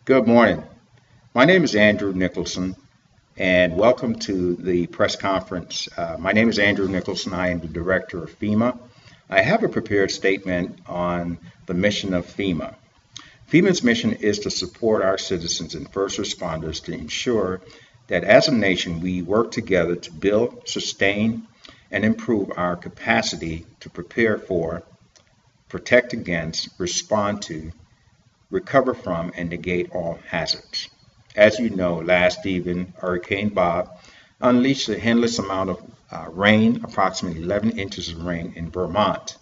Good morning. My name is Andrew Nicholson, and welcome to the press conference. My name is Andrew Nicholson. I am the director of FEMA. I have a prepared statement on the mission of FEMA. FEMA's mission is to support our citizens and first responders to ensure that as a nation we work together to build, sustain, and improve our capacity to prepare for, protect against, respond to, recover from, and negate all hazards. As you know, last evening, Hurricane Bob unleashed a endless amount of rain, approximately 11 inches of rain in Vermont,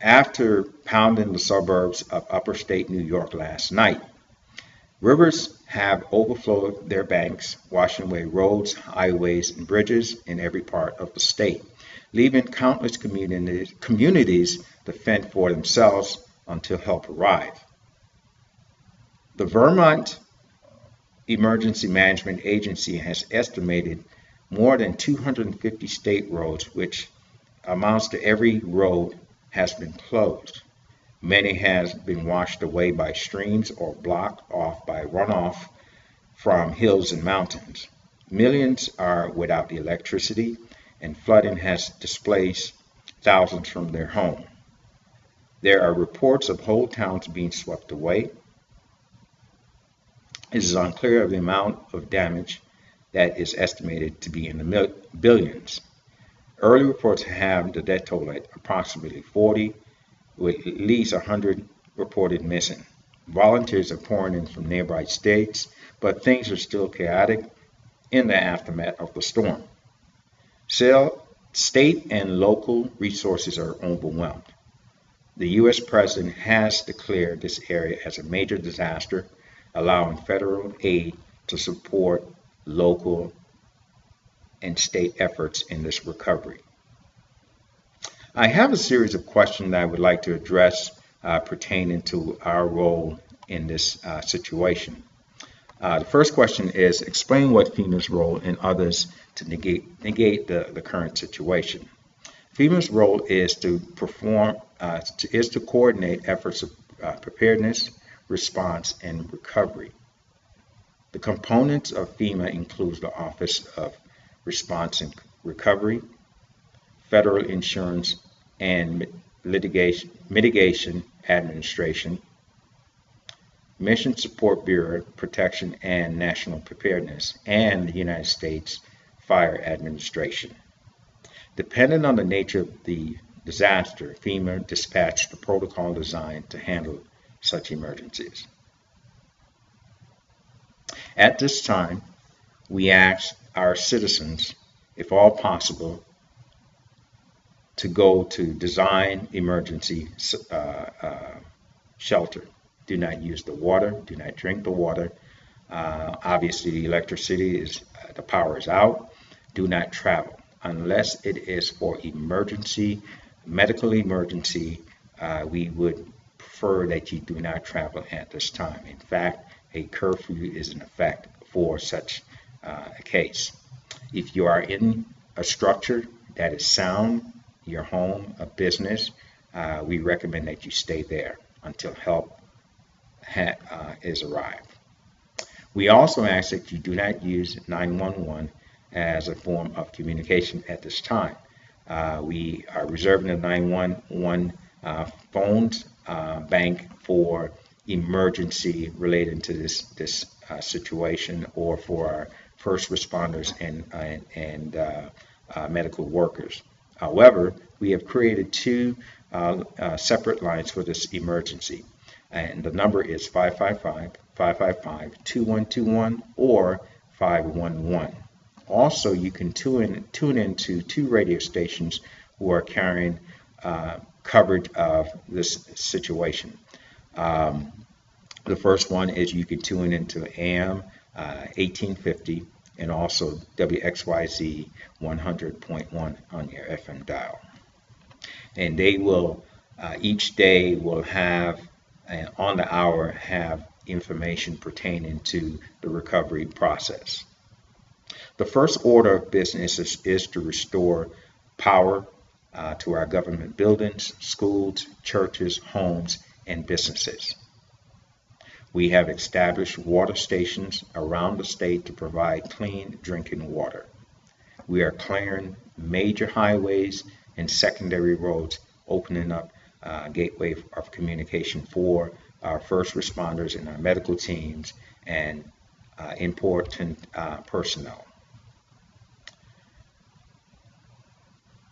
after pounding the suburbs of upper state New York last night. Rivers have overflowed their banks, washing away roads, highways, and bridges in every part of the state, leaving countless communities to fend for themselves until help arrives. The Vermont Emergency Management Agency has estimated more than 250 state roads, which amounts to every road has been closed. Many has been washed away by streams or blocked off by runoff from hills and mountains. Millions are without electricity, and flooding has displaced thousands from their home. There are reports of whole towns being swept away. It is unclear of the amount of damage that is estimated to be in the billions. Early reports have the death toll at approximately 40, with at least 100 reported missing. Volunteers are pouring in from nearby states, but things are still chaotic in the aftermath of the storm. State and local resources are overwhelmed. The U.S. President has declared this area as a major disaster, allowing federal aid to support local and state efforts in this recovery. I have a series of questions that I would like to address pertaining to our role in this situation. The first question is, explain what FEMA's role and others to negate the current situation. FEMA's role is to coordinate efforts of preparedness, response, and recovery. The components of FEMA includes the Office of Response and Recovery, Federal Insurance and Mitigation Administration, Mission Support Bureau, Protection and National Preparedness, and the United States Fire Administration. Depending on the nature of the disaster, FEMA dispatched the protocol designed to handle such emergencies. At this time, we ask our citizens, if all possible, to go to design emergency shelter. Do not use the water, do not drink the water. Obviously, the electricity the power is out. Do not travel unless it is for emergency, medical emergency. We would prefer that you do not travel at this time. In fact, a curfew is in effect for such a case. If you are in a structure that is sound, your home, a business, we recommend that you stay there until help is arrived. We also ask that you do not use 911 as a form of communication at this time. We are reserving the 911 phones bank for emergency related to this situation, or for our first responders and medical workers. However, we have created two separate lines for this emergency, and the number is 555-555-2121 or 511. Also, you can tune into two radio stations who are carrying coverage of this situation. The first one is you can tune into AM 1850 and also WXYZ 100.1 on your FM dial. And they will, each day will have, on the hour, have information pertaining to the recovery process. The first order of business is to restore power to our government buildings, schools, churches, homes, and businesses. We have established water stations around the state to provide clean drinking water. We are clearing major highways and secondary roads, opening up a gateway of communication for our first responders and our medical teams and important personnel.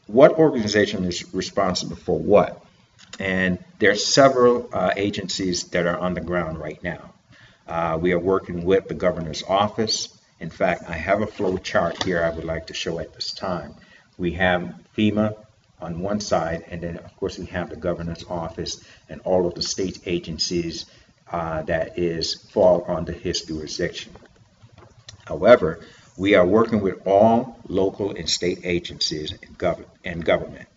What organization is responsible for what? And there are several agencies that are on the ground right now. We are working with the governor's office. In fact, I have a flow chart here I would like to show at this time. We have FEMA on one side, and then of course we have the governor's office and all of the state agencies that fall under his jurisdiction. However, we are working with all local and state agencies and government.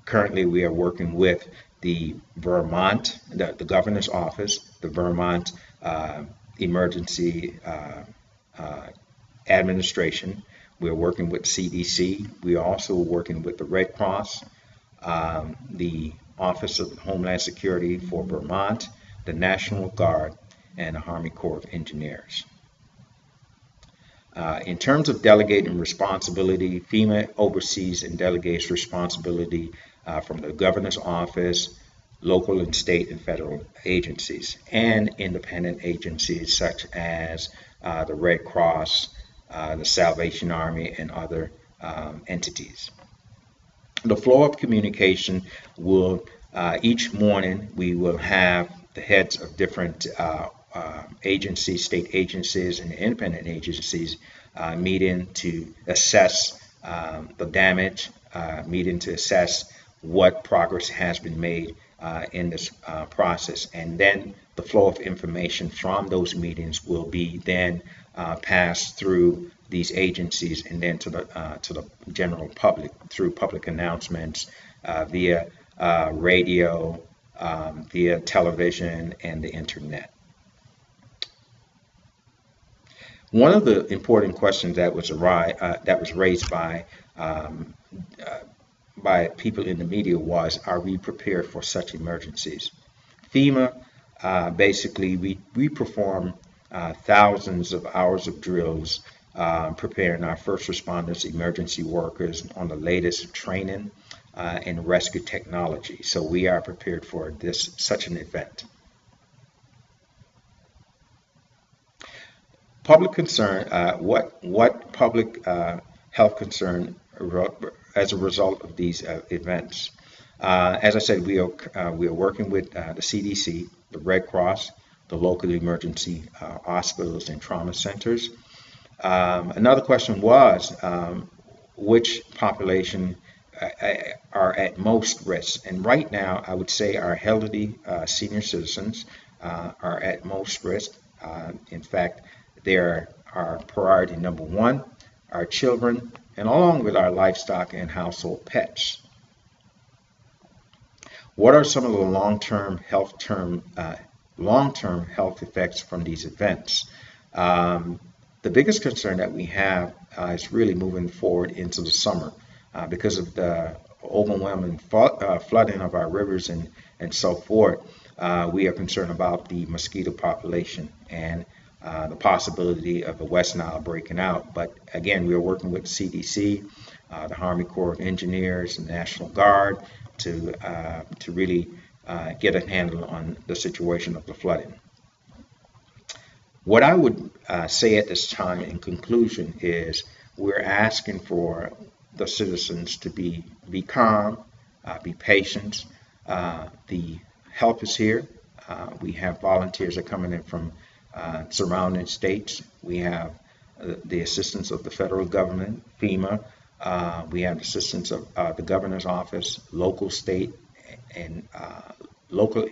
Currently, we are working with the governor's office, the Vermont Emergency Administration. We're working with CDC. We're also working with the Red Cross, the Office of Homeland Security for Vermont, the National Guard, and the Army Corps of Engineers. In terms of delegating responsibility, FEMA oversees and delegates responsibility from the governor's office, local and state and federal agencies, and independent agencies such as the Red Cross, the Salvation Army, and other entities. The flow of communication will, each morning, we will have the heads of different agencies, state agencies, and independent agencies meeting to assess the damage, meeting to assess what progress has been made in this process. And then the flow of information from those meetings will be then passed through these agencies and then to the general public through public announcements via radio, via television, and the internet. One of the important questions that was raised by people in the media was, are we prepared for such emergencies? FEMA, basically, we perform thousands of hours of drills preparing our first responders, emergency workers on the latest training and rescue technology. So we are prepared for such an event. Public concern, what public health concern as a result of these events? As I said, we are working with the CDC, the Red Cross, the local emergency hospitals and trauma centers. Another question was, which population are at most risk? And right now, I would say our elderly senior citizens are at most risk. In fact, there are priority number one, our children, and along with our livestock and household pets. What are some of the long-term health effects from these events? The biggest concern that we have is really moving forward into the summer because of the overwhelming flooding of our rivers and so forth. We are concerned about the mosquito population and the possibility of the West Nile breaking out. But again, we are working with CDC, the Army Corps of Engineers, and National Guard to really get a handle on the situation of the flooding. What I would say at this time in conclusion is we're asking for the citizens to be calm, be patient. The help is here. We have volunteers that are coming in from surrounding states. We have the assistance of the federal government, FEMA. We have the assistance of the governor's office, local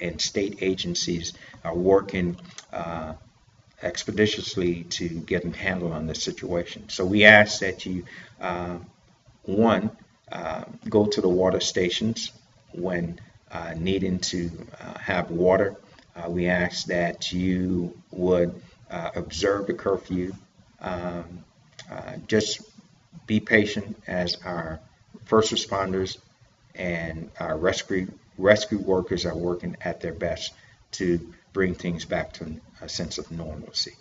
and state agencies are working expeditiously to get a handle on this situation. So we ask that you, go to the water stations when needing to have water. We ask that you would observe the curfew. Just be patient as our first responders and our rescue workers are working at their best to bring things back to a sense of normalcy.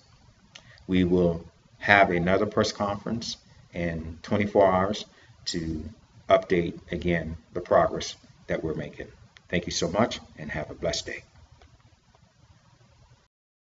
We will have another press conference in 24 hours to update again the progress that we're making. Thank you so much and have a blessed day.